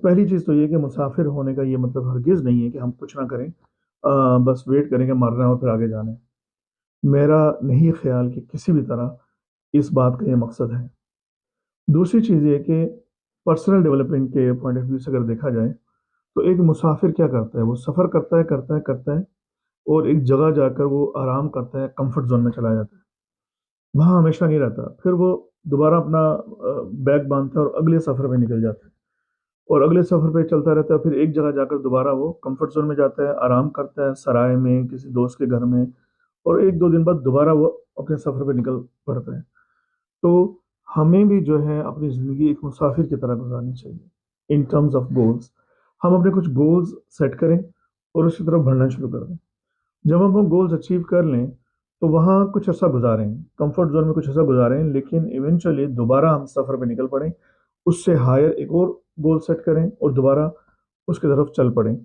پہلی چیز تو یہ کہ مسافر ہونے کا یہ مطلب ہرگز نہیں ہے کہ ہم کچھ نہ کریں، بس ویٹ کریں کہ مرنا ہے اور پھر آگے جانا ہے۔ میرا نہیں خیال کہ کسی بھی طرح اس بات کا یہ مقصد ہے۔ دوسری چیز یہ کہ پرسنل ڈیولپمنٹ کے پوائنٹ آف ویو سے اگر دیکھا جائے تو ایک مسافر کیا کرتا ہے، وہ سفر کرتا ہے اور ایک جگہ جا کر وہ آرام کرتا ہے، کمفرٹ زون میں چلا جاتا ہے، وہاں ہمیشہ نہیں رہتا، پھر وہ دوبارہ اپنا بیگ باندھتا ہے اور اگلے سفر پہ نکل جاتا ہے، اور اگلے سفر پہ چلتا رہتا ہے، پھر ایک جگہ جا کر دوبارہ وہ کمفرٹ زون میں جاتا ہے، آرام کرتا ہے سرائے میں کسی دوست کے گھر میں، اور ایک دو دن بعد دوبارہ وہ اپنے سفر پہ نکل پڑتا ہے۔ تو ہمیں بھی جو ہے اپنی زندگی ایک مسافر کی طرح گزارنی چاہیے ان ٹرمز آف گولز۔ ہم اپنے کچھ گولز سیٹ کریں اور اس کی طرف بڑھنا شروع کر دیں۔ جب ہم وہ گولز اچیو کر لیں تو وہاں کچھ عرصہ گزاریں، کمفرٹ زون میں کچھ عرصہ گزاریں، لیکن ایونچولی دوبارہ ہم سفر پہ نکل پڑیں، اس سے ہائر ایک اور گول سیٹ کریں اور دوبارہ اس کی طرف چل پڑیں۔